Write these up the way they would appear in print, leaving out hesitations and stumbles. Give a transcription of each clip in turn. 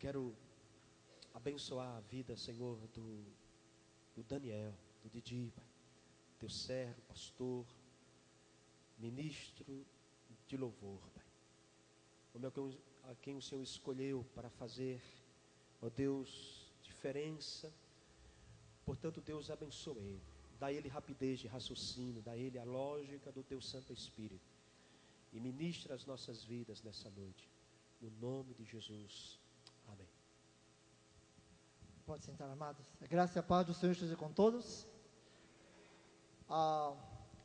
quero abençoar a vida, Senhor, do Daniel, do Didi, Pai. Teu servo, pastor, ministro de louvor, Pai. A quem o Senhor escolheu para fazer, ó Deus, diferença. Portanto, Deus abençoe ele. Dá a ele rapidez de raciocínio, dá a ele a lógica do Teu Santo Espírito. E ministra as nossas vidas nessa noite. No nome de Jesus. Amém. Pode sentar, amados. A graça e a paz do Senhor esteja com todos.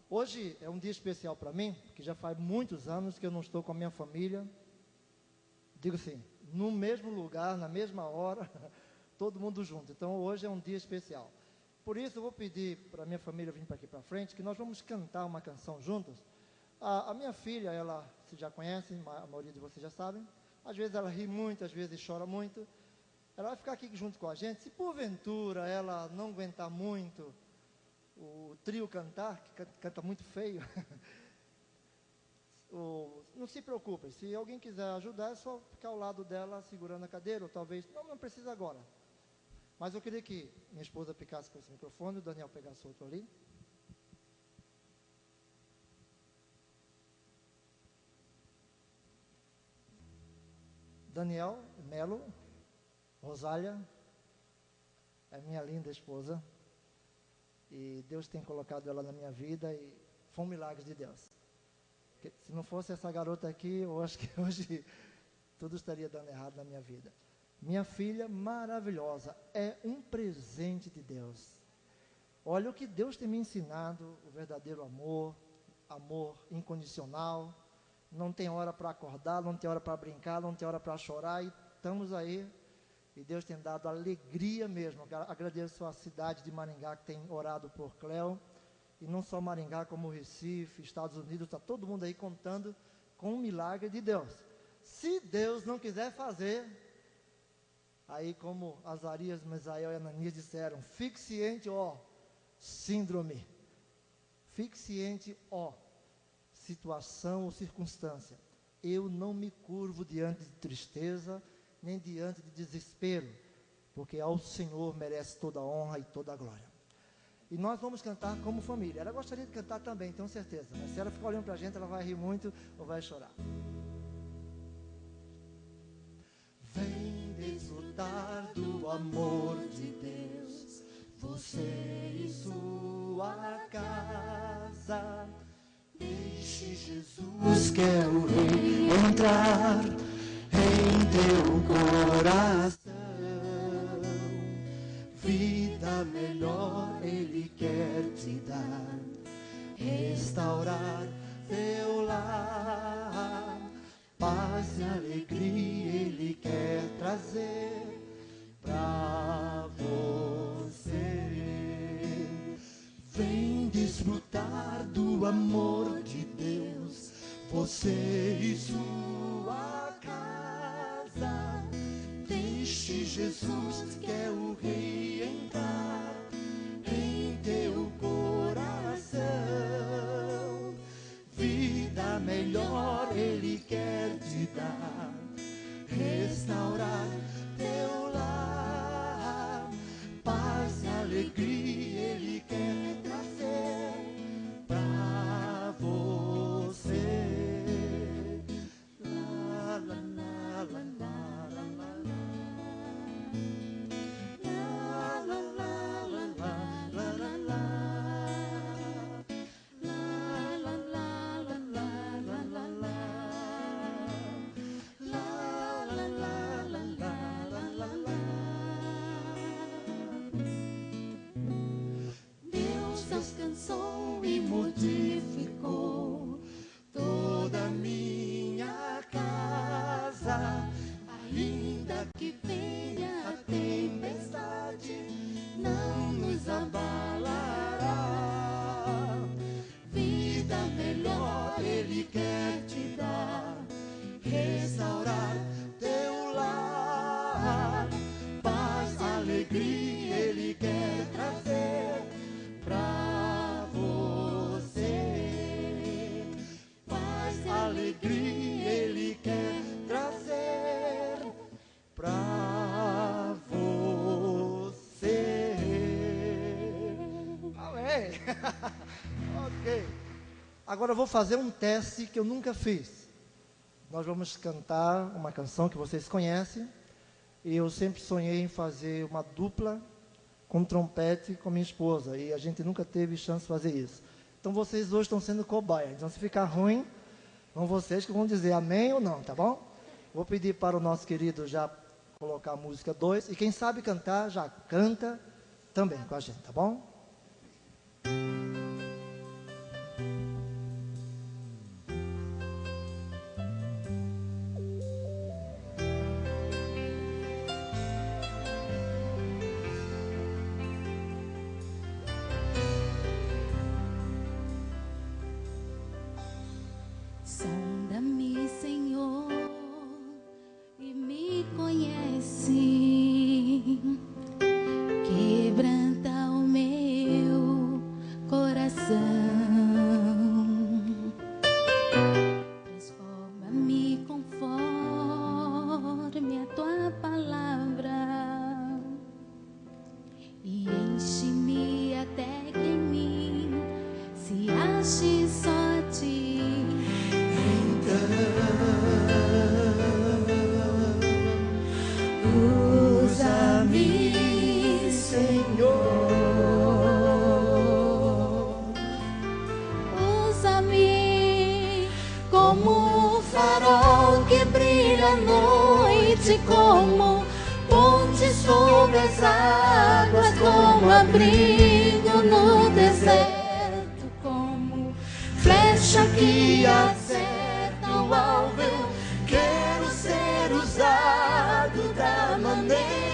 Hoje é um dia especial para mim, porque já faz muitos anos que eu não estou com a minha família. Digo assim, no mesmo lugar, na mesma hora, todo mundo junto. Então hoje é um dia especial. Por isso eu vou pedir para a minha família vir para aqui para frente, que nós vamos cantar uma canção juntos. A minha filha, ela, vocês já conhecem, a maioria de vocês já sabem. Às vezes ela ri muito, às vezes chora muito. Ela vai ficar aqui junto com a gente. Se porventura ela não aguentar muito o trio cantar, que canta muito feio, não se preocupem. Se alguém quiser ajudar, é só ficar ao lado dela segurando a cadeira, ou talvez, não precisa agora. Mas eu queria que minha esposa ficasse com esse microfone, o Daniel pegasse outro ali. Daniel, Melo, Rosália, é minha linda esposa. E Deus tem colocado ela na minha vida e foi um milagre de Deus. Porque se não fosse essa garota aqui, eu acho que hoje tudo estaria dando errado na minha vida. Minha filha maravilhosa, é um presente de Deus. Olha o que Deus tem me ensinado, o verdadeiro amor, amor incondicional. Não tem hora para acordar, não tem hora para brincar, não tem hora para chorar, e estamos aí. E Deus tem dado alegria mesmo. Agradeço a cidade de Maringá que tem orado por Cléo. E não só Maringá, como Recife, Estados Unidos, está todo mundo aí contando com o milagre de Deus. Se Deus não quiser fazer, aí como Azarias, Misael e Ananias disseram, fique ciente, ó, síndrome. Fique ciente, ó, situação ou circunstância. Eu não me curvo diante de tristeza, nem diante de desespero, porque ao Senhor merece toda a honra e toda a glória. E nós vamos cantar como família. Ela gostaria de cantar também, tenho certeza, mas se ela ficar olhando para a gente, ela vai rir muito ou vai chorar. Vem desfrutar do amor de Deus, você e sua casa. Deixe Jesus, que é o Rei, entrar em teu coração. Vida melhor Ele quer te dar, restaurar teu lar. Paz e alegria Ele quer trazer pra você. Vem desfrutar do amor de Deus, você e sua casa. Deixe Jesus, que é o Rei, entrar em teu coração. Vida melhor Ele quer te dar, restaurar teu lar. Paz e alegria Ele quer trazer pra você. La, la, la, la, la, la, la. Agora eu vou fazer um teste que eu nunca fiz. Nós vamos cantar uma canção que vocês conhecem. E eu sempre sonhei em fazer uma dupla com trompete com minha esposa. E a gente nunca teve chance de fazer isso. Então vocês hoje estão sendo cobaia. Então se ficar ruim, vão vocês que vão dizer amém ou não, tá bom? Vou pedir para o nosso querido já colocar a música 2. E quem sabe cantar, já canta também com a gente, tá bom? Sonda-me, Senhor, e me conhece. Quebranta o meu coração. Transforma-me conforme a tua palavra. E enche-me até que em mim se ache só ti. Usa-me, Senhor. Usa-me como um farol que brilha à noite, como ponte sobre as águas, como abrigo no deserto, como flecha que acerta o alvo. Eu quero ser usado da maneira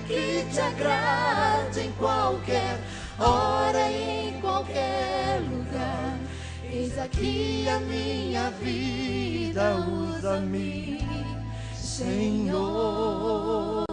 que te agrade, em qualquer hora e em qualquer lugar. Eis aqui a minha vida, usa-me, Senhor.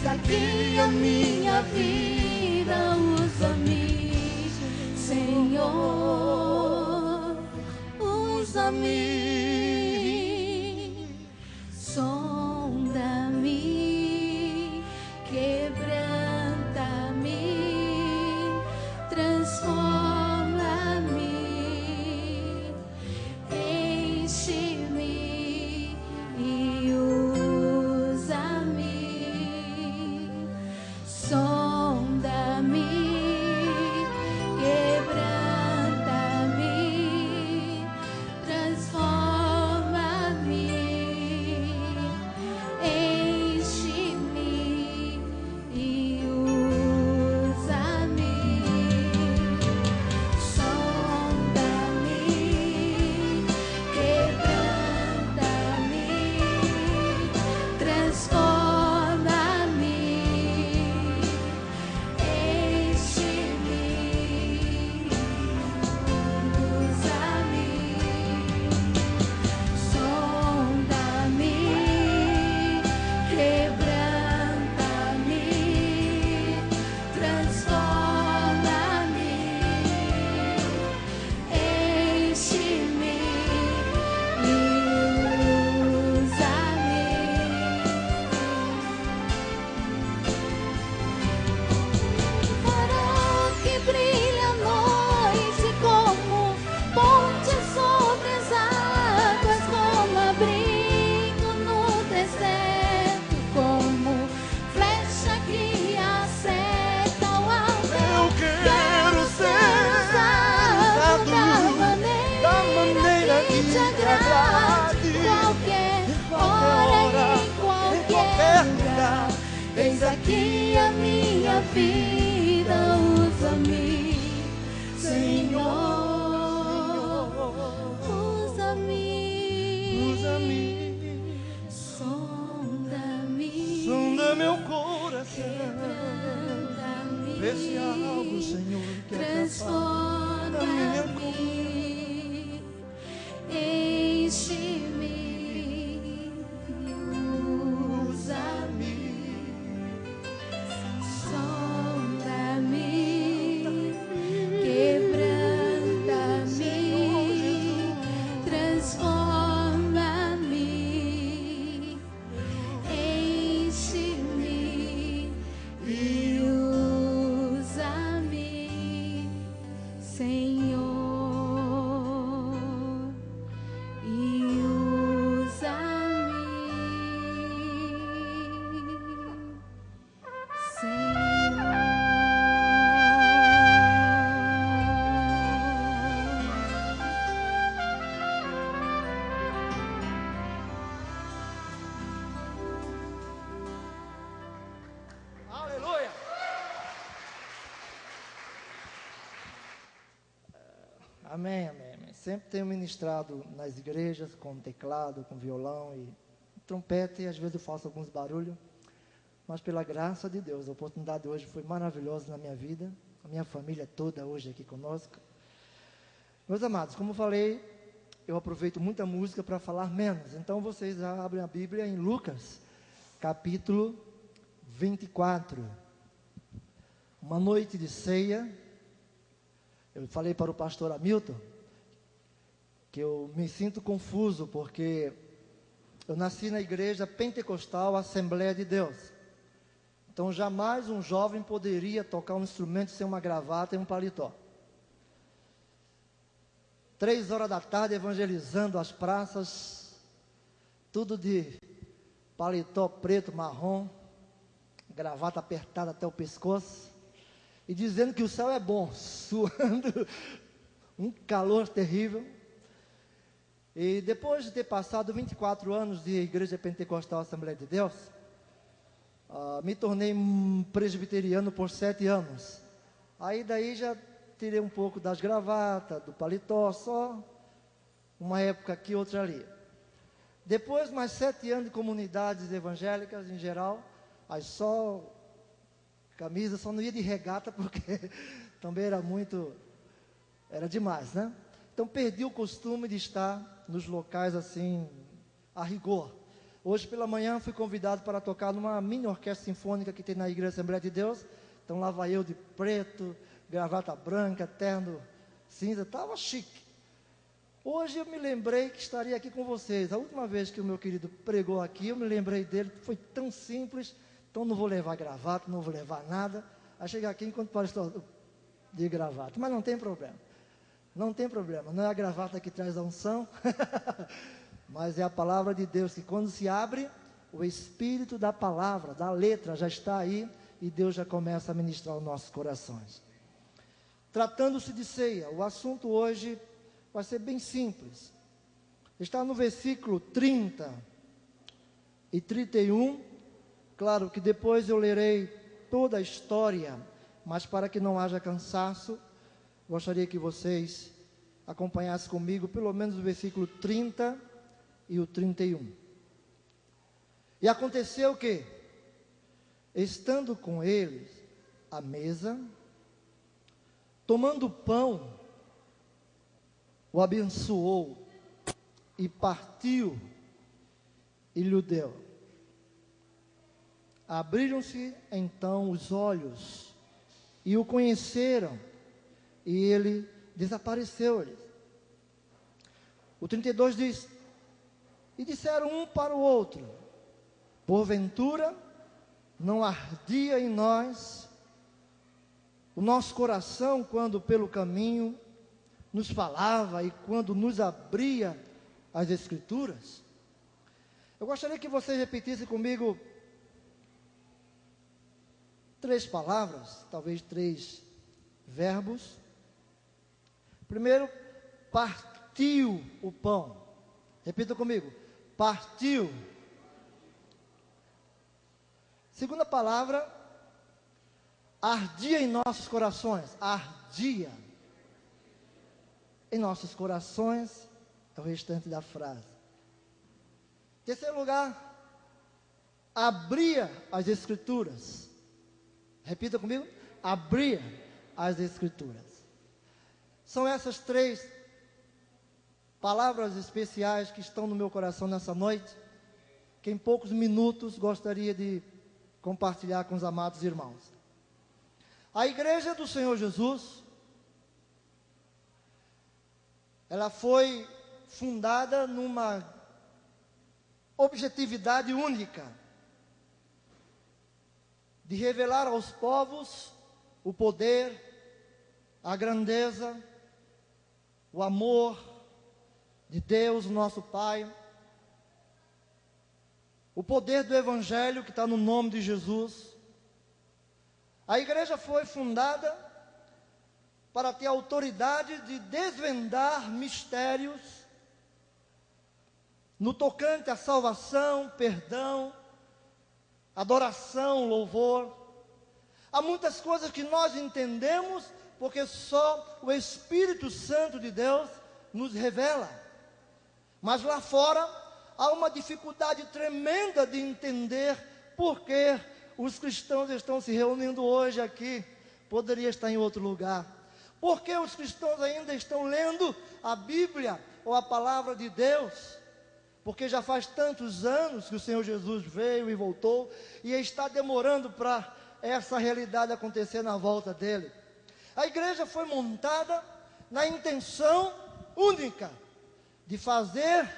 Aqui a minha vida, usa-me, Senhor, usa-me, sonda-me, quebranta-me, transforma-me, enche-me e usa-me. Sonda-me, quebranta-me, transforma-me. Se há algo, Senhor, que é capaz. Transforma-me, enche-me, usa-me, sonda-me, quebranta-me, transforma-me, enche-me e usa-me, Senhor, e usa-me, Aleluia! Amém, amém, amém. Sempre tenho ministrado nas igrejas com teclado, com violão e trompete, e às vezes eu faço alguns barulhos, mas pela graça de Deus, a oportunidade de hoje foi maravilhosa na minha vida, a minha família toda hoje aqui conosco. Meus amados, como falei, eu aproveito muita música para falar menos, então vocês abrem a Bíblia em Lucas, capítulo 24. Uma noite de ceia. Eu falei para o pastor Hamilton que eu me sinto confuso, porque eu nasci na igreja pentecostal Assembleia de Deus. Então jamais um jovem poderia tocar um instrumento sem uma gravata e um paletó. 3 horas da tarde evangelizando as praças, tudo de paletó preto, marrom, gravata apertada até o pescoço, e dizendo que o céu é bom, suando, um calor terrível. E depois de ter passado 24 anos de Igreja Pentecostal Assembleia de Deus, me tornei presbiteriano por 7 anos. Aí daí já tirei um pouco das gravatas, do paletó, só uma época aqui, outra ali. Depois, mais 7 anos de comunidades evangélicas em geral, aí só camisa, só não ia de regata, porque também era demais, né? Então perdi o costume de estar nos locais assim, a rigor. Hoje pela manhã fui convidado para tocar numa mini orquestra sinfônica que tem na Igreja Assembleia de Deus. Então lá vai eu de preto, gravata branca, terno cinza, estava chique. Hoje eu me lembrei que estaria aqui com vocês. A última vez que o meu querido pregou aqui, eu me lembrei dele, foi tão simples. Então não vou levar gravata, não vou levar nada. Aí chegar aqui enquanto pastor de gravata, mas não tem problema. Não tem problema, não é a gravata que traz a unção, mas é a palavra de Deus, que quando se abre, o Espírito da palavra, da letra já está aí, e Deus já começa a ministrar os nossos corações. Tratando-se de ceia, o assunto hoje vai ser bem simples. Está no versículo 30 e 31, claro que depois eu lerei toda a história, mas para que não haja cansaço, gostaria que vocês acompanhassem comigo pelo menos o versículo 30 e o 31. E aconteceu que, estando com eles à mesa, tomando o pão, o abençoou e partiu e lhe deu. Abriram-se então os olhos e o conheceram, e ele desapareceu-lhes. O 32 diz: e disseram um para o outro: porventura não ardia em nós o nosso coração quando pelo caminho nos falava e quando nos abria as Escrituras? Eu gostaria que vocês repetissem comigo 3 palavras, talvez 3 verbos. Primeiro, partiu o pão. Repita comigo: partiu. Segunda palavra, ardia em nossos corações. Ardia em nossos corações é o restante da frase. Terceiro lugar, abria as Escrituras. Repita comigo: abrir as Escrituras. São essas 3 palavras especiais que estão no meu coração nessa noite, que em poucos minutos gostaria de compartilhar com os amados irmãos. A Igreja do Senhor Jesus, ela foi fundada numa objetividade única, de revelar aos povos o poder, a grandeza, o amor de Deus, nosso Pai, o poder do Evangelho que está no nome de Jesus. A igreja foi fundada para ter autoridade de desvendar mistérios no tocante à salvação, perdão, adoração, louvor. Há muitas coisas que nós entendemos porque só o Espírito Santo de Deus nos revela. Mas lá fora há uma dificuldade tremenda de entender por que os cristãos estão se reunindo hoje aqui. Poderia estar em outro lugar. Por que os cristãos ainda estão lendo a Bíblia ou a palavra de Deus? Porque já faz tantos anos que o Senhor Jesus veio e voltou, e está demorando para essa realidade acontecer na volta dele. A igreja foi montada na intenção única de fazer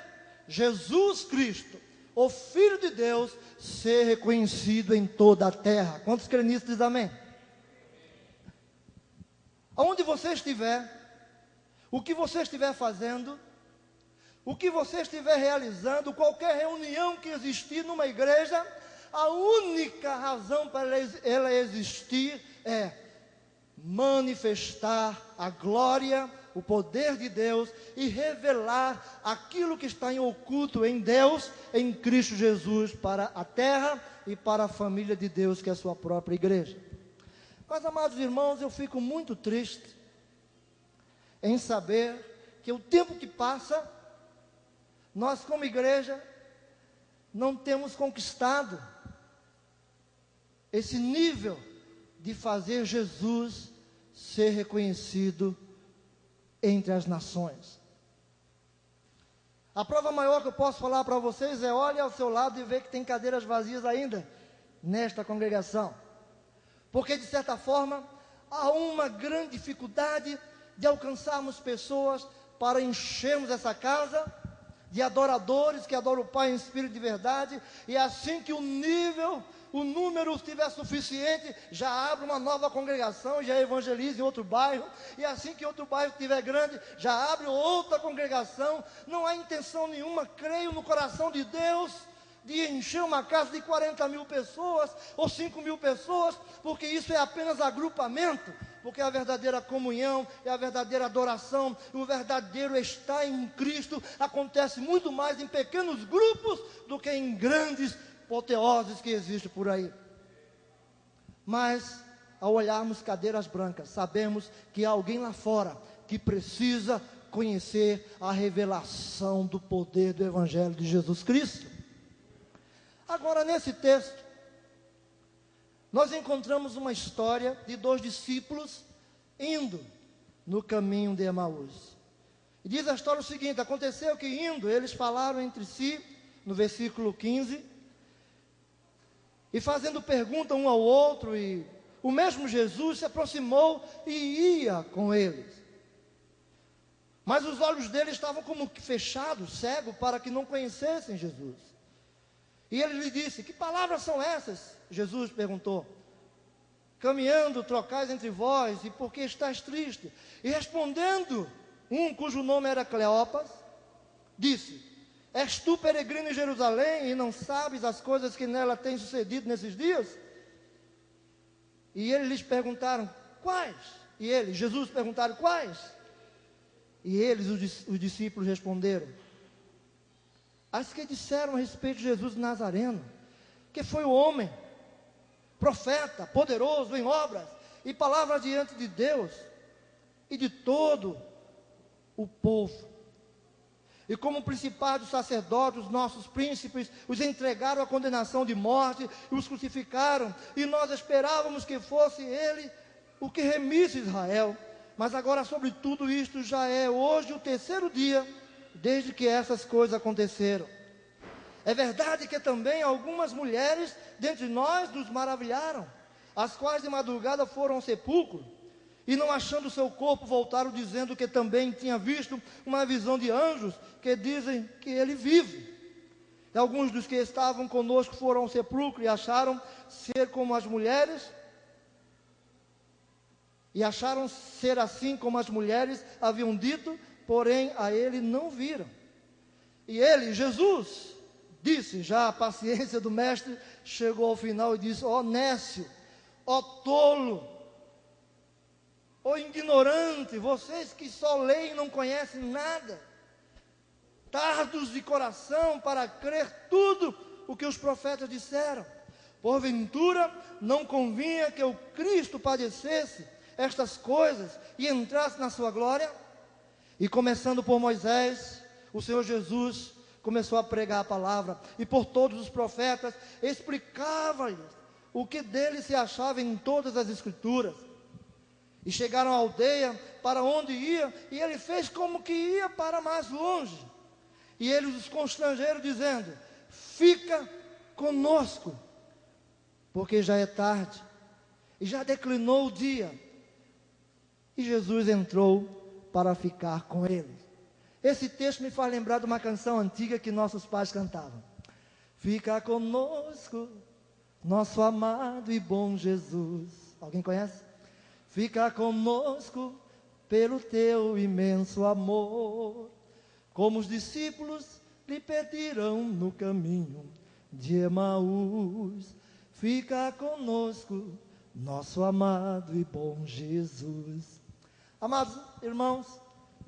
Jesus Cristo, o Filho de Deus, ser reconhecido em toda a terra. Quantos creem nisso, diz amém? Aonde você estiver, o que você estiver fazendo, o que você estiver realizando, qualquer reunião que existir numa igreja, a única razão para ela existir é manifestar a glória, o poder de Deus e revelar aquilo que está em oculto em Deus, em Cristo Jesus, para a terra e para a família de Deus, que é a sua própria igreja. Mas, amados irmãos, eu fico muito triste em saber que o tempo que passa, nós como igreja não temos conquistado esse nível de fazer Jesus ser reconhecido entre as nações. A prova maior que eu posso falar para vocês é: olhe ao seu lado e vê que tem cadeiras vazias ainda nesta congregação. Porque de certa forma há uma grande dificuldade de alcançarmos pessoas para enchermos essa casa de adoradores que adoram o Pai em espírito de verdade, e assim que o número estiver suficiente, já abre uma nova congregação, já evangeliza em outro bairro, e assim que outro bairro estiver grande, já abre outra congregação. Não há intenção nenhuma, creio, no coração de Deus, de encher uma casa de 40 mil pessoas, ou 5 mil pessoas, porque isso é apenas agrupamento. Porque a verdadeira comunhão e a verdadeira adoração, o verdadeiro estar em Cristo, acontece muito mais em pequenos grupos do que em grandes apoteoses que existem por aí. Mas, ao olharmos cadeiras brancas, sabemos que há alguém lá fora que precisa conhecer a revelação do poder do Evangelho de Jesus Cristo. Agora, nesse texto, nós encontramos uma história de 2 discípulos indo no caminho de Emaús. E diz a história o seguinte: aconteceu que indo, eles falaram entre si, no versículo 15, e fazendo pergunta um ao outro, e o mesmo Jesus se aproximou e ia com eles. Mas os olhos deles estavam como que fechados, cegos, para que não conhecessem Jesus. E ele lhe disse: que palavras são essas? Jesus perguntou: caminhando trocais entre vós, e por que estás triste? E respondendo, um cujo nome era Cleopas, disse: és tu peregrino em Jerusalém, e não sabes as coisas que nela têm sucedido nesses dias? E eles lhes perguntaram: quais? E eles, Jesus, perguntaram: quais? E eles, os discípulos, responderam: as que disseram a respeito de Jesus Nazareno, que foi o homem, profeta, poderoso em obras e palavras diante de Deus e de todo o povo. E como principados sacerdotes, os nossos príncipes os entregaram à condenação de morte e os crucificaram. E nós esperávamos que fosse ele o que remisse Israel. Mas agora sobre tudo isto já é hoje o terceiro dia desde que essas coisas aconteceram. É verdade que também algumas mulheres dentre nós nos maravilharam, as quais de madrugada foram ao sepulcro, e não achando seu corpo, voltaram dizendo que também tinha visto uma visão de anjos, que dizem que ele vive. E alguns dos que estavam conosco foram ao sepulcro e acharam ser como as mulheres, e acharam ser assim como as mulheres haviam dito, porém a ele não viram. E ele, Jesus, disse, já a paciência do mestre chegou ao final e disse: ó nécio, ó tolo, ó ignorante, vocês que só leem e não conhecem nada, tardos de coração para crer tudo o que os profetas disseram. Porventura não convinha que o Cristo padecesse estas coisas e entrasse na sua glória? E começando por Moisés, o Senhor Jesus começou a pregar a palavra, e por todos os profetas explicava-lhes o que dele se achava em todas as escrituras. E chegaram à aldeia para onde ia, e ele fez como que ia para mais longe. E eles os constrangeram, dizendo: fica conosco, porque já é tarde, e já declinou o dia. E Jesus entrou para ficar com eles. Esse texto me faz lembrar de uma canção antiga que nossos pais cantavam: fica conosco, nosso amado e bom Jesus. Alguém conhece? Fica conosco pelo teu imenso amor, como os discípulos lhe pediram no caminho de Emaús. Fica conosco, nosso amado e bom Jesus. Amados irmãos,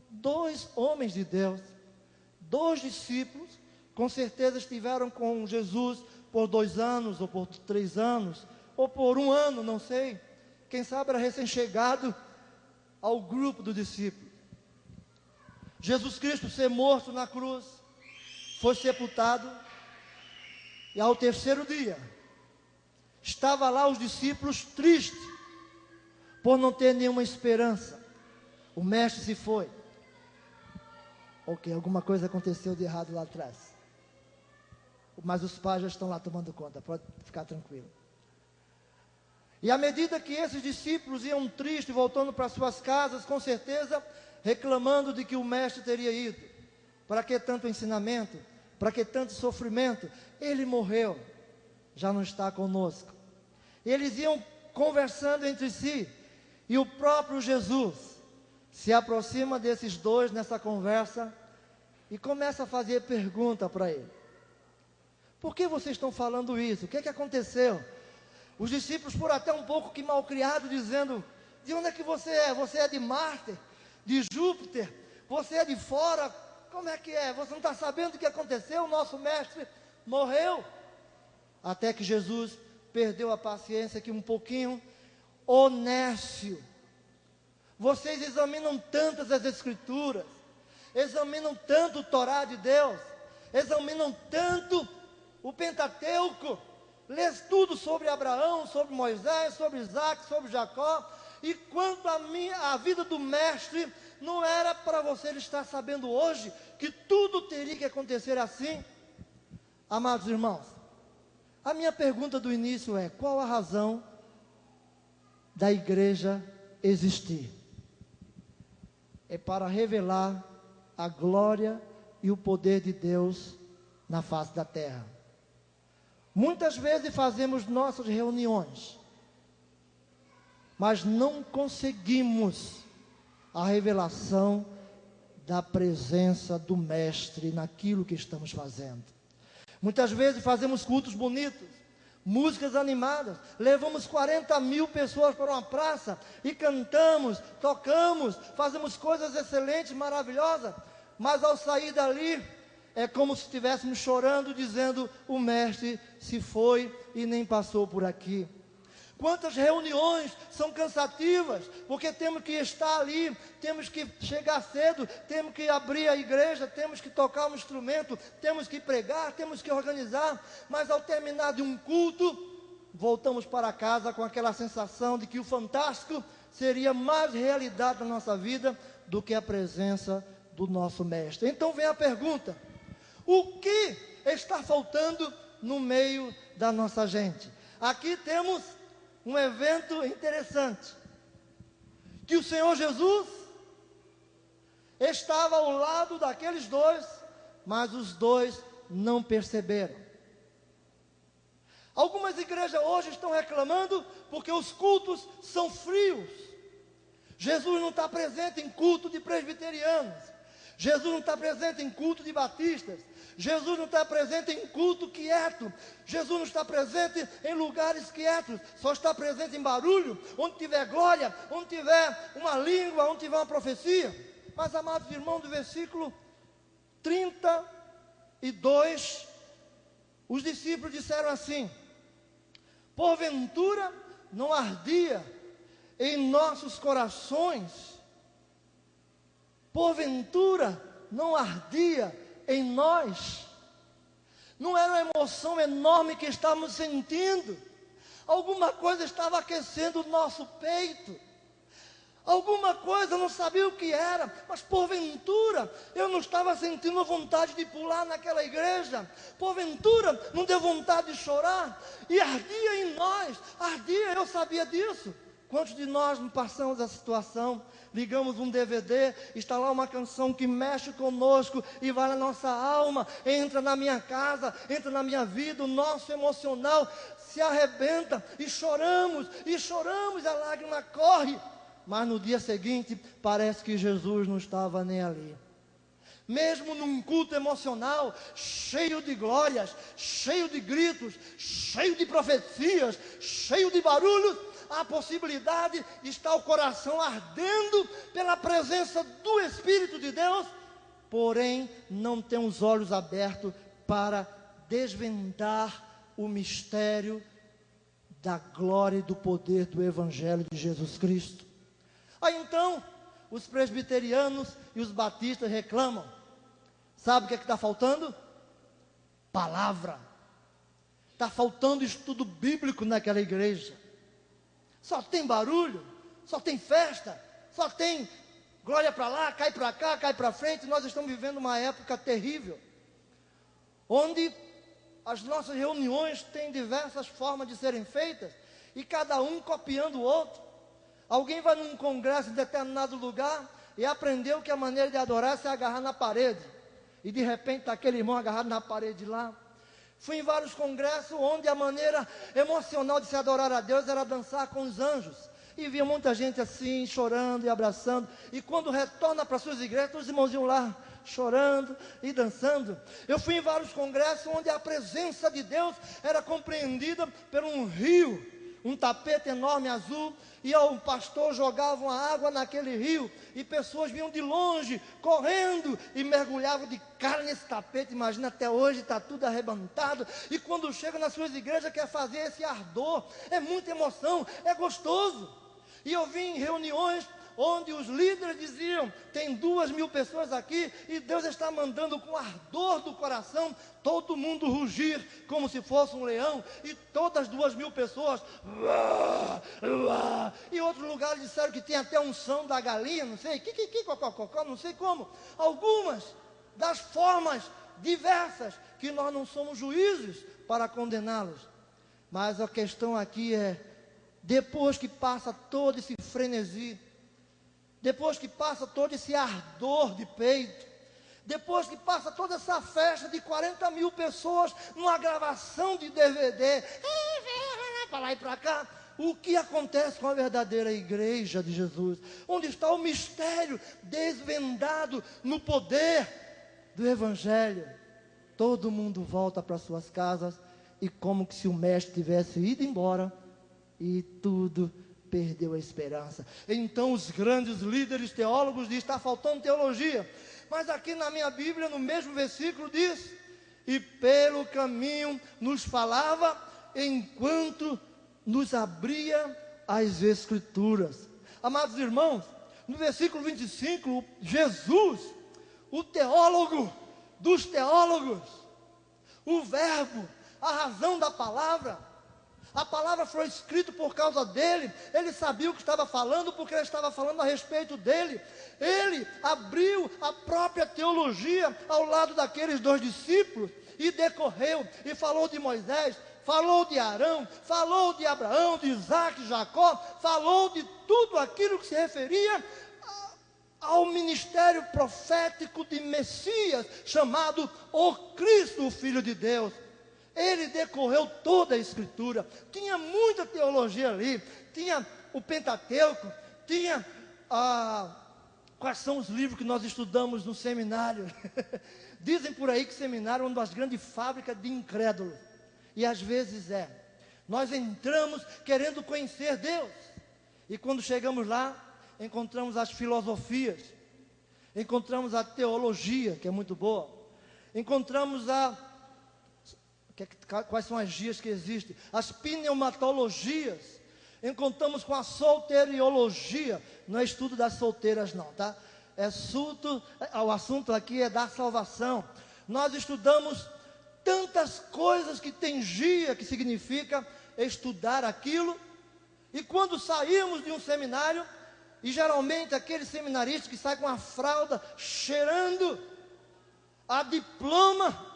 dois homens de Deus, dois discípulos, com certeza estiveram com Jesus por 2 anos, ou por 3 anos, ou por 1 ano, não sei. Quem sabe era recém-chegado ao grupo do discípulo. Jesus Cristo ser morto na cruz, foi sepultado, e ao terceiro dia, estava lá os discípulos tristes, por não ter nenhuma esperança. O mestre se foi. Ok, alguma coisa aconteceu de errado lá atrás. Mas os pais já estão lá tomando conta, pode ficar tranquilo. E à medida que esses discípulos iam tristes, voltando para suas casas, com certeza, reclamando de que o mestre teria ido. Para que tanto ensinamento? Para que tanto sofrimento? Ele morreu, já não está conosco. Eles iam conversando entre si, e o próprio Jesus se aproxima desses dois nessa conversa e começa a fazer pergunta para ele: por que vocês estão falando isso? O que é que aconteceu? Os discípulos foram até um pouco que malcriados, dizendo: de onde é que você é? Você é de Marte, de Júpiter? Você é de fora? Como é que é? Você não está sabendo o que aconteceu? O nosso mestre morreu. Até que Jesus perdeu a paciência aqui um pouquinho. Ô nécio, vocês examinam tantas as escrituras, examinam tanto o Torá de Deus, examinam tanto o Pentateuco, lê tudo sobre Abraão, sobre Moisés, sobre Isaac, sobre Jacó, e quanto a vida do mestre, não era para você estar sabendo hoje que tudo teria que acontecer assim? Amados irmãos, a minha pergunta do início é: qual a razão da igreja existir? É para revelar a glória e o poder de Deus na face da terra. Muitas vezes fazemos nossas reuniões, mas não conseguimos a revelação da presença do mestre naquilo que estamos fazendo. Muitas vezes fazemos cultos bonitos, músicas animadas, levamos 40.000 pessoas para uma praça e cantamos, tocamos, fazemos coisas excelentes, maravilhosas, mas ao sair dali é como se estivéssemos chorando, dizendo: o mestre se foi e nem passou por aqui. Quantas reuniões são cansativas, porque temos que estar ali, temos que chegar cedo, temos que abrir a igreja, temos que tocar um instrumento, temos que pregar, temos que organizar, mas ao terminar de um culto, voltamos para casa com aquela sensação de que o fantástico seria mais realidade na nossa vida do que a presença do nosso Mestre. Então vem a pergunta: o que está faltando no meio da nossa gente? Aqui temos um evento interessante, que o Senhor Jesus estava ao lado daqueles dois, mas os dois não perceberam. Algumas igrejas hoje estão reclamando porque os cultos são frios. Jesus não está presente em culto de presbiterianos. Jesus não está presente em culto de batistas. Jesus não está presente em culto quieto. Jesus não está presente em lugares quietos. Só está presente em barulho, onde tiver glória, onde tiver uma língua, onde tiver uma profecia. Mas, amados irmãos, do versículo 32, os discípulos disseram assim: porventura não ardia em nossos corações, porventura não ardia em nós. Não era uma emoção enorme que estávamos sentindo, alguma coisa estava aquecendo o nosso peito, alguma coisa, não sabia o que era, mas porventura eu não estava sentindo vontade de pular naquela igreja, porventura não deu vontade de chorar, e ardia em nós, ardia, eu sabia disso. Quantos de nós não passamos essa situação? Ligamos um DVD, está lá uma canção que mexe conosco e vai na nossa alma, entra na minha casa, entra na minha vida, o nosso emocional se arrebenta e choramos, e a lágrima corre. Mas no dia seguinte, parece que Jesus não estava nem ali. Mesmo num culto emocional, cheio de glórias, cheio de gritos, cheio de profecias, cheio de barulhos, há possibilidade de estar o coração ardendo pela presença do Espírito de Deus, porém não tem os olhos abertos para desvendar o mistério da glória e do poder do Evangelho de Jesus Cristo. Aí então, os presbiterianos e os batistas reclamam. Sabe o que está faltando? Palavra. Está faltando estudo bíblico naquela igreja. Só tem barulho, só tem festa, só tem glória para lá, cai para cá, cai para frente. Nós estamos vivendo uma época terrível, onde as nossas reuniões têm diversas formas de serem feitas, e cada um copiando o outro. Alguém vai num congresso em determinado lugar e aprendeu que a maneira de adorar é se agarrar na parede, e de repente está aquele irmão agarrado na parede lá. Fui em vários congressos onde a maneira emocional de se adorar a Deus era dançar com os anjos, e via muita gente assim, chorando e abraçando, e quando retorna para suas igrejas, os irmãozinhos lá, chorando e dançando. Eu fui em vários congressos onde a presença de Deus era compreendida por um rio, um tapete enorme azul, e o pastor jogava uma água naquele rio, e pessoas vinham de longe, correndo, e mergulhavam de cara nesse tapete. Imagina, até hoje está tudo arrebentado, e quando chega nas suas igrejas, quer fazer esse ardor, é muita emoção, é gostoso. E eu vi em reuniões onde os líderes diziam: tem 2.000 pessoas aqui, e Deus está mandando com ardor do coração, todo mundo rugir, como se fosse um leão, e todas 2.000 pessoas, e outros lugares disseram que tem até unção da galinha, não sei, cocó, não sei como, algumas das formas diversas, que nós não somos juízes para condená-los, mas a questão aqui é, depois que passa todo esse frenesi, depois que passa todo esse ardor de peito, depois que passa toda essa festa de 40.000 pessoas numa gravação de DVD, para lá e para cá, o que acontece com a verdadeira igreja de Jesus? Onde está o mistério desvendado no poder do Evangelho? Todo mundo volta para suas casas, e como que se o mestre tivesse ido embora, e tudo perdeu a esperança. Então os grandes líderes teólogos dizem: está faltando teologia. Mas aqui na minha Bíblia, no mesmo versículo diz: e pelo caminho nos falava, enquanto nos abria as Escrituras. Amados irmãos, no versículo 25, Jesus, o teólogo dos teólogos, o verbo, a razão da palavra, A palavra foi escrita por causa dele. Ele sabia o que estava falando, porque ele estava falando a respeito dele. Ele abriu a própria teologia ao lado daqueles 2 discípulos e decorreu e falou de Moisés, falou de Arão, falou de Abraão, de Isaac, Jacó, falou de tudo aquilo que se referia ao ministério profético de Messias, chamado o Cristo, o Filho de Deus. Ele decorreu toda a Escritura, tinha muita teologia ali, tinha o Pentateuco, tinha quais são os livros que nós estudamos no seminário. Dizem por aí que seminário é uma das grandes fábricas de incrédulos, e às vezes é. Nós entramos querendo conhecer Deus, e quando chegamos lá, encontramos as filosofias, encontramos a teologia, que é muito boa, encontramos quais são as gias que existem, as pneumatologias, encontramos com a solteriologia. Não é estudo das solteiras não, tá? O assunto aqui é da salvação. Nós estudamos tantas coisas que tem gia, que significa estudar aquilo, e quando saímos de um seminário, e geralmente aquele seminarista que sai com a fralda cheirando a diploma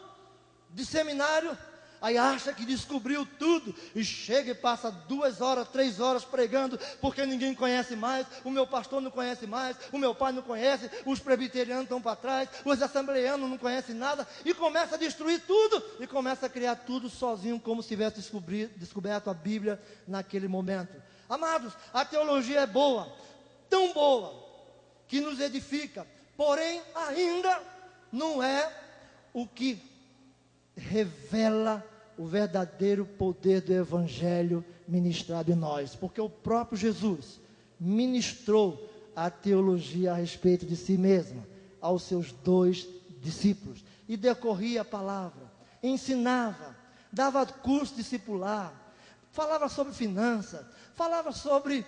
de seminário, aí acha que descobriu tudo, e chega e passa 2 horas, 3 horas pregando, porque ninguém conhece mais, o meu pastor não conhece mais, o meu pai não conhece, os presbiterianos estão para trás, os assembleanos não conhecem nada, e começa a destruir tudo, e começa a criar tudo sozinho, como se tivesse descoberto a Bíblia naquele momento. Amados, a teologia é boa, tão boa, que nos edifica, porém ainda não é o que revela o verdadeiro poder do Evangelho ministrado em nós, porque o próprio Jesus ministrou a teologia a respeito de si mesmo, aos seus 2 discípulos, e decorria a palavra, ensinava, dava curso discipular, falava sobre finanças, falava sobre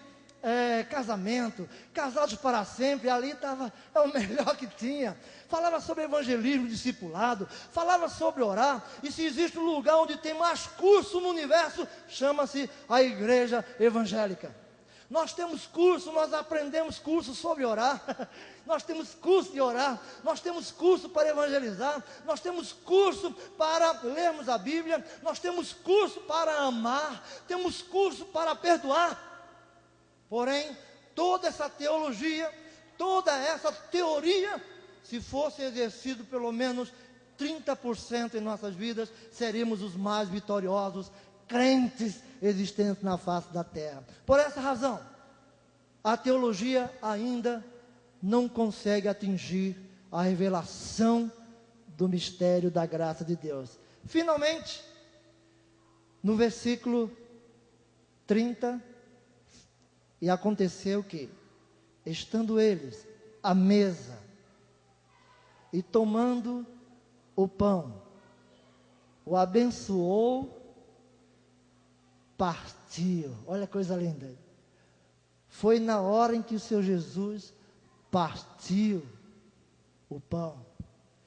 casamento, casados para sempre, ali estava, é o melhor que tinha. Falava sobre evangelismo, discipulado, falava sobre orar, e se existe um lugar onde tem mais curso no universo, chama-se a igreja evangélica. Nós temos curso, nós aprendemos curso sobre orar, nós temos curso de orar, nós temos curso para evangelizar, nós temos curso para lermos a Bíblia, nós temos curso para amar, temos curso para perdoar. Porém, toda essa teologia, toda essa teoria, se fosse exercido pelo menos 30% em nossas vidas, seríamos os mais vitoriosos crentes existentes na face da terra. Por essa razão, a teologia ainda não consegue atingir a revelação do mistério da graça de Deus. Finalmente, no versículo 30, e aconteceu que, estando eles à mesa, e tomando o pão, o abençoou, partiu. Olha que coisa linda. Foi na hora em que o Senhor Jesus partiu o pão.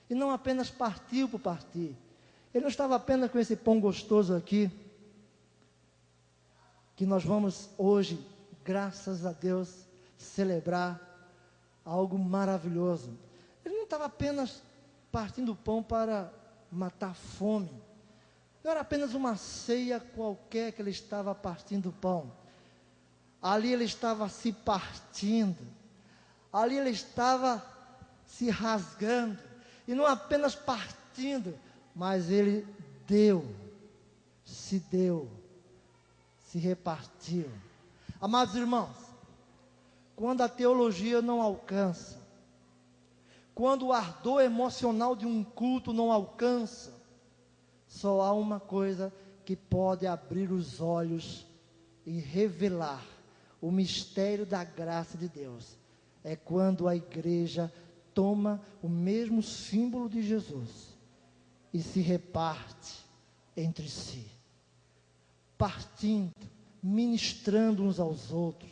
E não apenas partiu por partir. Ele não estava apenas com esse pão gostoso aqui, que nós vamos hoje, graças a Deus, celebrar algo maravilhoso. Ele não estava apenas partindo o pão para matar a fome. Não era apenas uma ceia qualquer que ele estava partindo o pão. Ali ele estava se partindo. Ali ele estava se rasgando. E não apenas partindo, mas ele se repartiu. Amados irmãos, quando a teologia não alcança, quando o ardor emocional de um culto não alcança, só há uma coisa que pode abrir os olhos e revelar o mistério da graça de Deus. É quando a igreja toma o mesmo símbolo de Jesus e se reparte entre si, partindo, ministrando uns aos outros,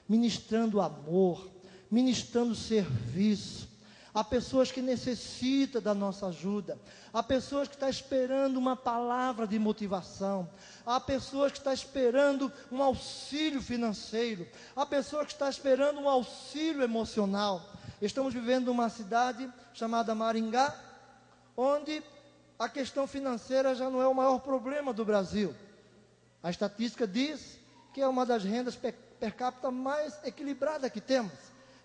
ministrando amor, ministrando serviço. Há pessoas que necessitam da nossa ajuda. Há pessoas que estão esperando uma palavra de motivação. Há pessoas que estão esperando um auxílio financeiro. Há pessoas que estão esperando um auxílio emocional. Estamos vivendo uma cidade chamada Maringá, onde a questão financeira já não é o maior problema do Brasil. A estatística diz que é uma das rendas per capita mais equilibrada que temos.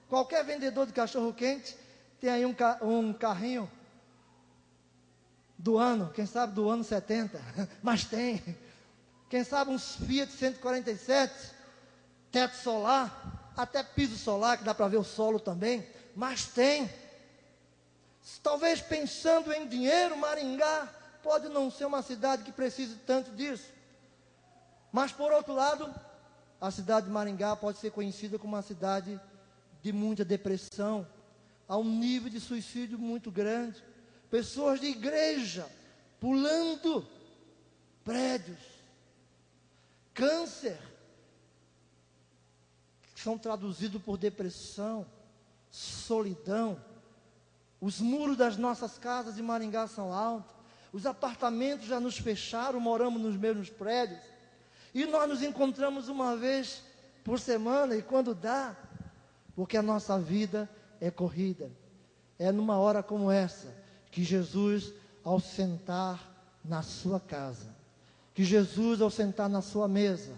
Qualquer vendedor de cachorro-quente tem aí um carrinho do ano, quem sabe do ano 70, mas tem. Quem sabe uns Fiat 147, teto solar, até piso solar, que dá para ver o solo também, mas tem. Talvez pensando em dinheiro, Maringá pode não ser uma cidade que precise tanto disso. Mas por outro lado, a cidade de Maringá pode ser conhecida como uma cidade de muita depressão, a um nível de suicídio muito grande. Pessoas de igreja pulando prédios. Câncer, que são traduzidos por depressão, solidão. Os muros das nossas casas de Maringá são altos. Os apartamentos já nos fecharam, moramos nos mesmos prédios. E nós nos encontramos uma vez por semana, e quando dá, porque a nossa vida é corrida. É numa hora como essa que Jesus, ao sentar na sua casa, que Jesus, ao sentar na sua mesa,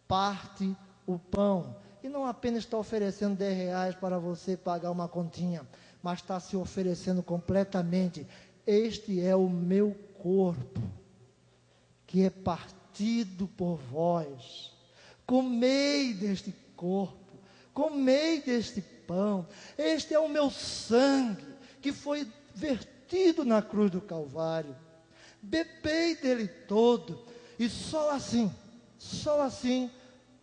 parte o pão, e não apenas está oferecendo 10 reais para você pagar uma continha, mas está se oferecendo completamente. Este é o meu corpo, que é partido por vós. Comei deste corpo, comei deste pão. Este é o meu sangue, que foi vertido na cruz do Calvário. Bebei dele todo. E só assim,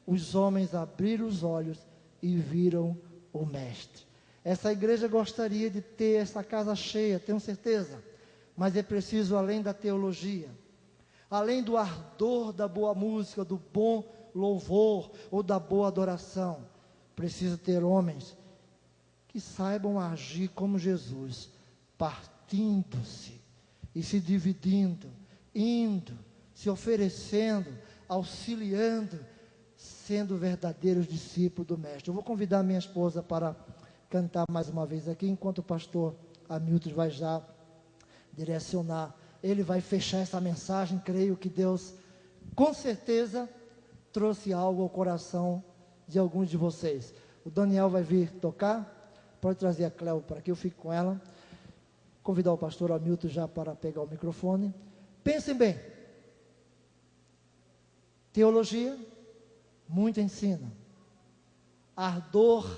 os homens abriram os olhos e viram o Mestre. Essa igreja gostaria de ter essa casa cheia, tenho certeza. Mas é preciso, além da teologia, além do ardor da boa música, do bom louvor ou da boa adoração, precisa ter homens que saibam agir como Jesus, partindo-se e se dividindo, indo, se oferecendo, auxiliando, sendo verdadeiros discípulos do Mestre. Eu vou convidar minha esposa para cantar mais uma vez aqui, enquanto o pastor Hamilton vai já direcionar. Ele vai fechar essa mensagem. Creio que Deus, com certeza, trouxe algo ao coração de alguns de vocês. O Daniel vai vir tocar. Pode trazer a Cleo para aqui, eu fico com ela. Convidar o pastor Hamilton já para pegar o microfone. Pensem bem. Teologia, muito ensino. Ardor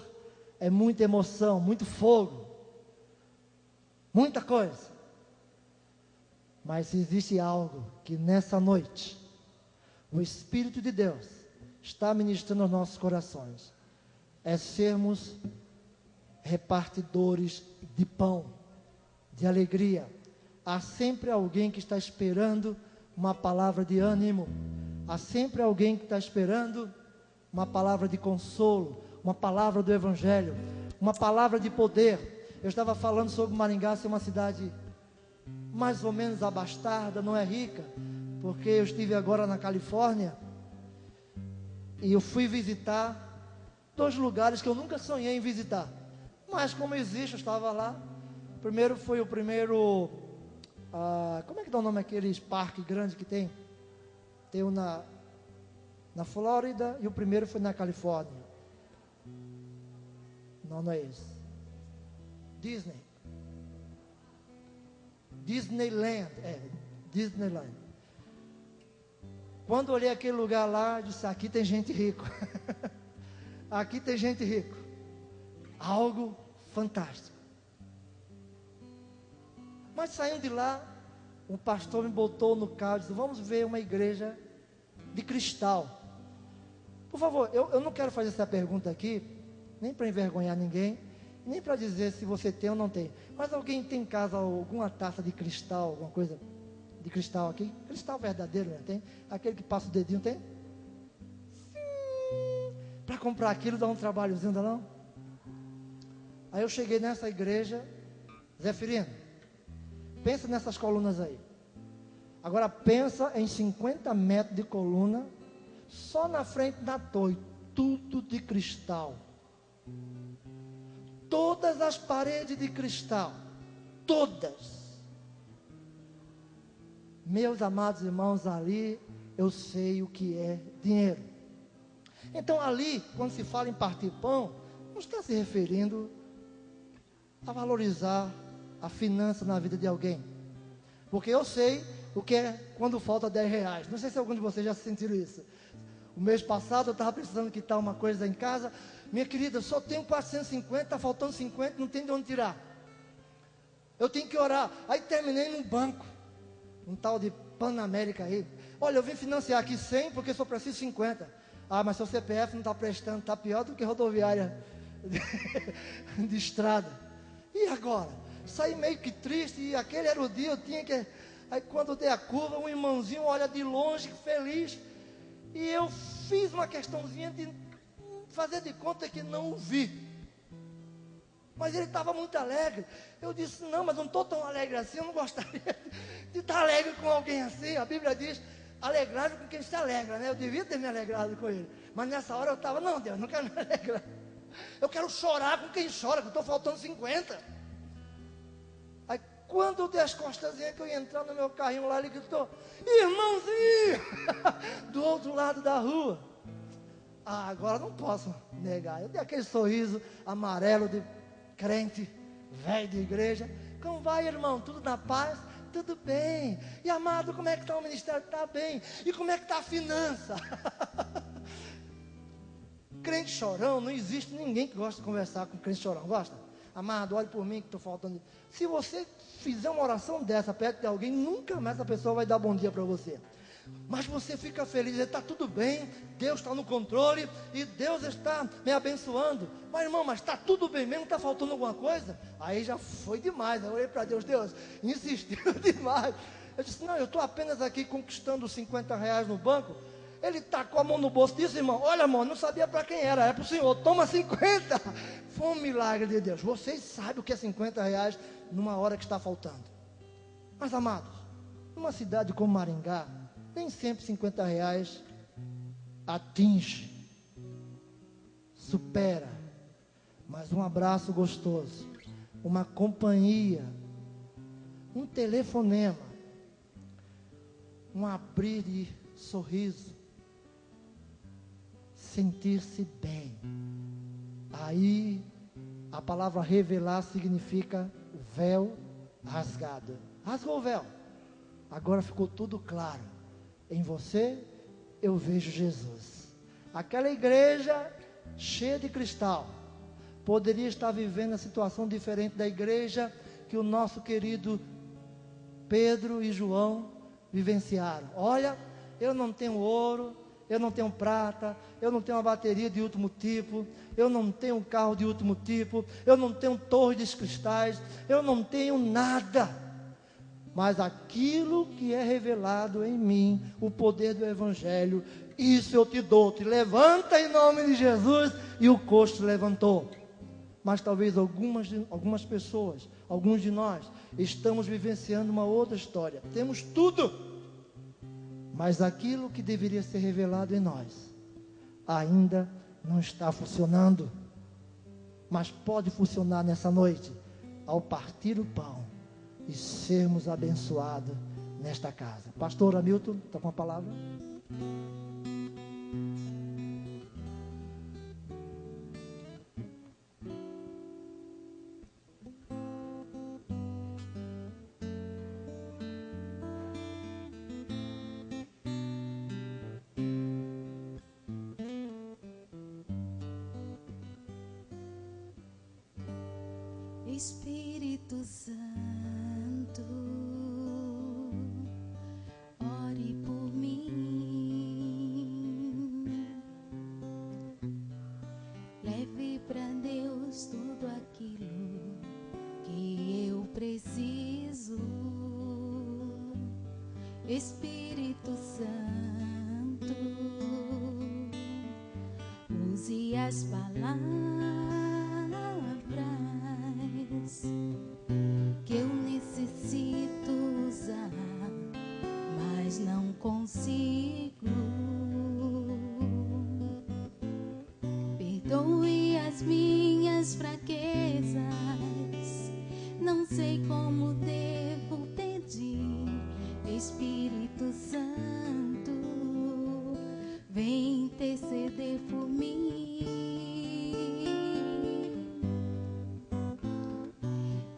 é muita emoção, muito fogo. Muita coisa. Mas existe algo que nessa noite o Espírito de Deus está ministrando aos nossos corações. É sermos repartidores de pão, de alegria. Há sempre alguém que está esperando uma palavra de ânimo. Há sempre alguém que está esperando uma palavra de consolo, uma palavra do Evangelho, uma palavra de poder. Eu estava falando sobre Maringá ser uma cidade mais ou menos abastada, não é rica, porque eu estive agora na Califórnia e eu fui visitar 2 lugares que eu nunca sonhei em visitar, mas como existe, eu estava lá. Primeiro foi como é que dá o nome aqueles parques grandes que tem? Tem um na Flórida e o primeiro foi na Califórnia. Não é esse. Disneyland. Disneyland. Quando olhei aquele lugar lá, eu disse: aqui tem gente rico. Aqui tem gente rico. Algo fantástico. Mas saindo de lá, um pastor me botou no carro e disse: vamos ver uma igreja de cristal. Por favor, eu não quero fazer essa pergunta aqui, nem para envergonhar ninguém, nem para dizer se você tem ou não tem. Mas alguém tem em casa alguma taça de cristal, alguma coisa de cristal aqui? Cristal verdadeiro, né? Tem? Aquele que passa o dedinho, tem? Sim. Para comprar aquilo dá um trabalhozinho, não? Aí eu cheguei nessa igreja, Zeferino, pensa nessas colunas aí. Agora pensa em 50 metros de coluna, só na frente da torre, tudo de cristal. Todas as paredes de cristal, todas. Meus amados irmãos, ali eu sei o que é dinheiro. Então ali, quando se fala em partir pão, não está se referindo a valorizar a finança na vida de alguém. Porque eu sei o que é quando falta 10 reais. Não sei se algum de vocês já sentiram isso. O mês passado eu estava precisando quitar uma coisa em casa. Minha querida, eu só tenho 450, está faltando 50, não tem de onde tirar. Eu tenho que orar. Aí terminei num banco, um tal de Panamérica aí. Olha, eu vim financiar aqui 100 porque só preciso 50. Ah, mas seu CPF não está prestando, está pior do que rodoviária de estrada. E agora? Saí meio que triste, e aquele era o dia, eu tinha que... Aí quando eu dei a curva, um irmãozinho olha de longe, feliz, e eu fiz uma questãozinha de fazer de conta que não o vi. Mas ele estava muito alegre. Eu disse, não, mas eu não estou tão alegre assim, eu não gostaria de estar alegre com alguém assim. A Bíblia diz, alegrar com quem se alegra, né? Eu devia ter me alegrado com ele. Mas nessa hora eu estava, não, Deus, não quero me alegrar. Eu quero chorar com quem chora, que eu estou faltando 50. Aí quando eu dei as costazinhas que eu ia entrar no meu carrinho lá, ele gritou, irmãozinho, do outro lado da rua. Ah, agora não posso negar. Eu dei aquele sorriso amarelo de crente, velho de igreja. Como vai, irmão? Tudo na paz? Tudo bem. E amado, como é que está o ministério? Está bem. E como é que está a finança? Crente chorão, não existe ninguém que gosta de conversar com crente chorão. Gosta? Amado, olhe por mim que estou faltando. Se você fizer uma oração dessa perto de alguém, nunca mais essa pessoa vai dar bom dia para você. Mas você fica feliz, está tudo bem, Deus está no controle e Deus está me abençoando. Mas irmão, mas está tudo bem mesmo, está faltando alguma coisa? Aí já foi demais, eu olhei para Deus, Deus insistiu demais. Eu disse, não, eu estou apenas aqui conquistando 50 reais no banco. Ele tacou a mão no bolso e disse, irmão, olha irmão, não sabia para quem era para o senhor, toma 50. Foi um milagre de Deus. Vocês sabem o que é 50 reais numa hora que está faltando. Mas amados, numa cidade como Maringá, nem sempre 50 reais atinge, supera, mas um abraço gostoso, uma companhia, um telefonema, um abrir de sorriso, sentir-se bem. Aí a palavra revelar significa o véu rasgado. Rasgou o véu, agora ficou tudo claro. Em você eu vejo Jesus. Aquela igreja cheia de cristal poderia estar vivendo a situação diferente da igreja que o nosso querido Pedro e João vivenciaram. Olha, eu não tenho ouro, eu não tenho prata, eu não tenho uma bateria de último tipo, eu não tenho um carro de último tipo, eu não tenho torre de cristais, eu não tenho nada. Mas aquilo que é revelado em mim, o poder do Evangelho, isso eu te dou. Te levanta em nome de Jesus. E o coxo se levantou. Mas talvez algumas pessoas, alguns de nós, estamos vivenciando uma outra história. Temos tudo, mas aquilo que deveria ser revelado em nós, ainda não está funcionando. Mas pode funcionar nessa noite, ao partir o pão e sermos abençoados nesta casa. Pastor Hamilton, está com a palavra? Espírito Santo, ore por mim, leve para Deus tudo aquilo que eu preciso. Espírito Santo, use as palavras consigo. Perdoe as minhas fraquezas, não sei como devo pedir. Espírito Santo, vem interceder por mim.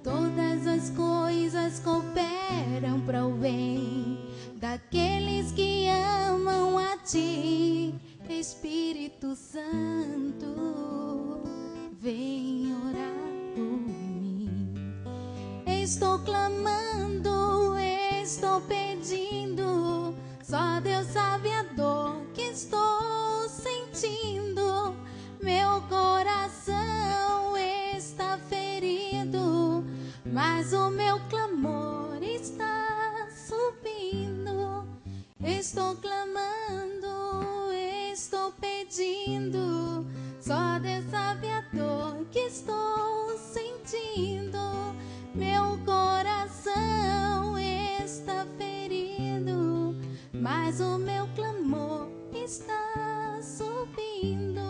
Todas as coisas cooperam para o bem daqueles que amam a ti. Espírito Santo, vem orar por mim. Estou clamando, estou pedindo, só Deus sabe a dor que estou sentindo. Meu coração está ferido, mas o meu clamor está subindo. Estou clamando, estou pedindo, só Deus sabe a dor que estou sentindo. Meu coração está ferido, mas o meu clamor está subindo.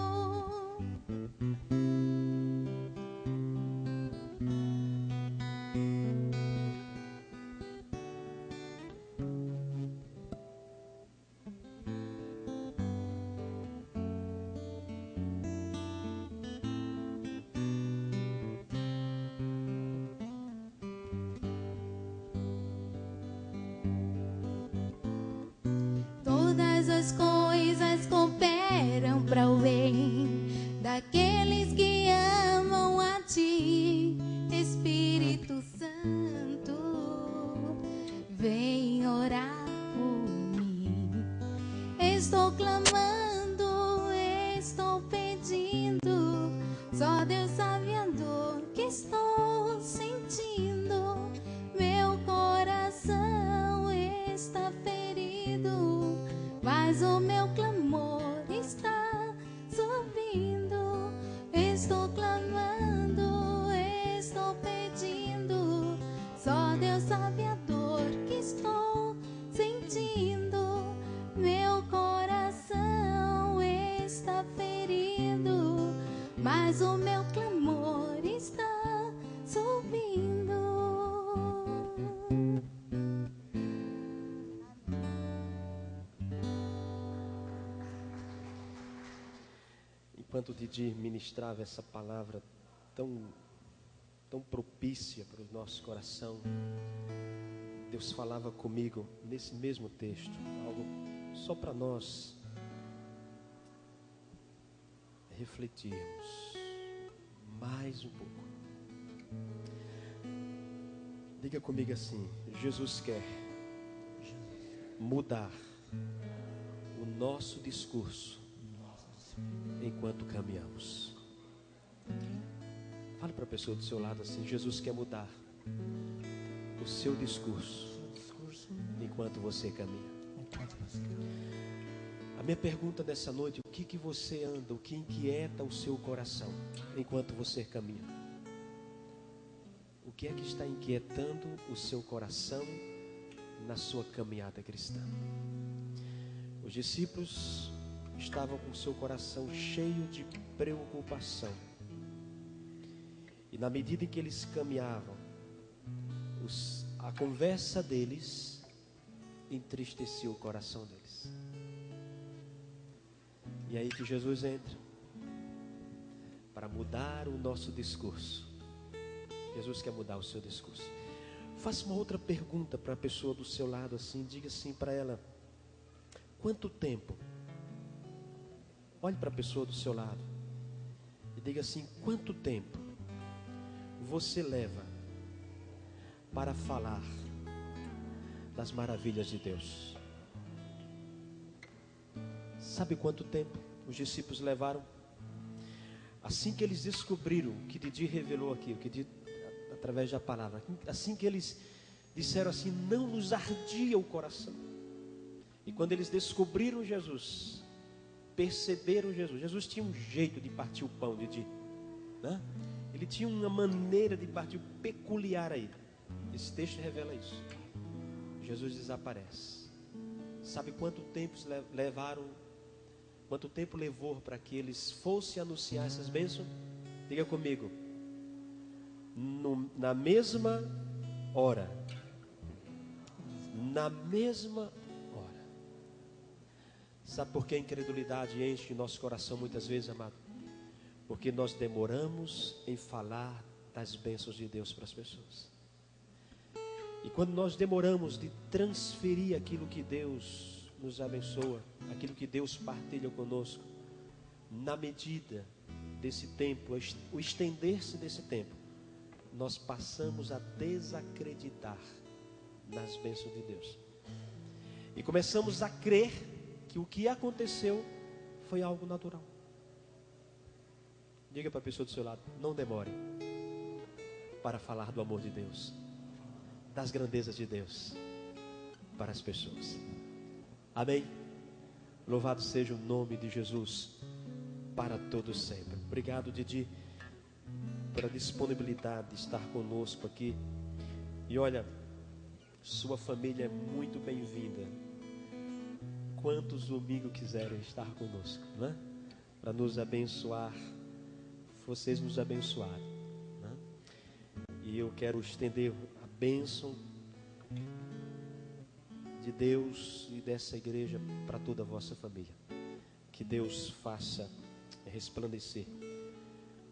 Todas as coisas cooperam para o bem daqueles que amam a ti. Espírito Santo, vem orar por mim. Estou clamando, estou pedindo, só Deus sabe a dor que estou sentindo. Meu coração está ferido, mas o meu clamor está subindo. Estou clamando, estou pedindo, só Deus sabe a dor que estou sentindo. Meu coração está ferido, mas o meu clamor está subindo. Enquanto o Didi ministrava essa palavra tão propícia para o nosso coração, Deus falava comigo nesse mesmo texto, algo só para nós refletirmos mais um pouco. Diga comigo assim: Jesus quer mudar o nosso discurso enquanto caminhamos. Fale para a pessoa do seu lado assim: Jesus quer mudar o seu discurso enquanto você caminha. A minha pergunta nessa noite: o que você anda, o que inquieta o seu coração enquanto você caminha? O que é que está inquietando o seu coração na sua caminhada cristã? Os discípulos estavam com o seu coração cheio de preocupação. E na medida em que eles caminhavam, a conversa deles entristecia o coração deles. E aí que Jesus entra para mudar o nosso discurso. Jesus quer mudar o seu discurso. Faça uma outra pergunta para a pessoa do seu lado assim, diga assim para ela: quanto tempo? Olhe para a pessoa do seu lado e diga assim: quanto tempo você leva para falar das maravilhas de Deus? Sabe quanto tempo os discípulos levaram? Assim que eles descobriram o que Didi revelou aqui, o que Didi, através da palavra, assim que eles disseram assim: não nos ardia o coração. E quando eles descobriram Jesus, perceberam Jesus. Jesus tinha um jeito de partir o pão, Didi, né? Ele tinha uma maneira de partir peculiar a ele. Esse texto revela isso. Jesus desaparece. Sabe quanto tempo levaram, quanto tempo levou para que eles fossem anunciar essas bênçãos? Diga comigo. Na mesma hora. Na mesma hora. Sabe por que a incredulidade enche nosso coração muitas vezes, amado? Porque nós demoramos em falar das bênçãos de Deus para as pessoas. E quando nós demoramos de transferir aquilo que Deus nos abençoa, aquilo que Deus partilha conosco, na medida desse tempo, o estender-se desse tempo, nós passamos a desacreditar nas bênçãos de Deus. E começamos a crer que o que aconteceu foi algo natural. Diga para a pessoa do seu lado, não demore para falar do amor de Deus, das grandezas de Deus para as pessoas. Amém? Louvado seja o nome de Jesus para todos sempre. Obrigado, Didi, pela disponibilidade de estar conosco aqui. E olha, sua família é muito bem-vinda. Quantos domingos quiserem estar conosco, né? Para nos abençoar, vocês nos abençoaram, né? E eu quero estender a bênção de Deus e dessa igreja para toda a vossa família. Que Deus faça resplandecer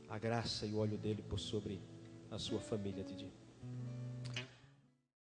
a graça e o óleo dele por sobre a sua família, Didi.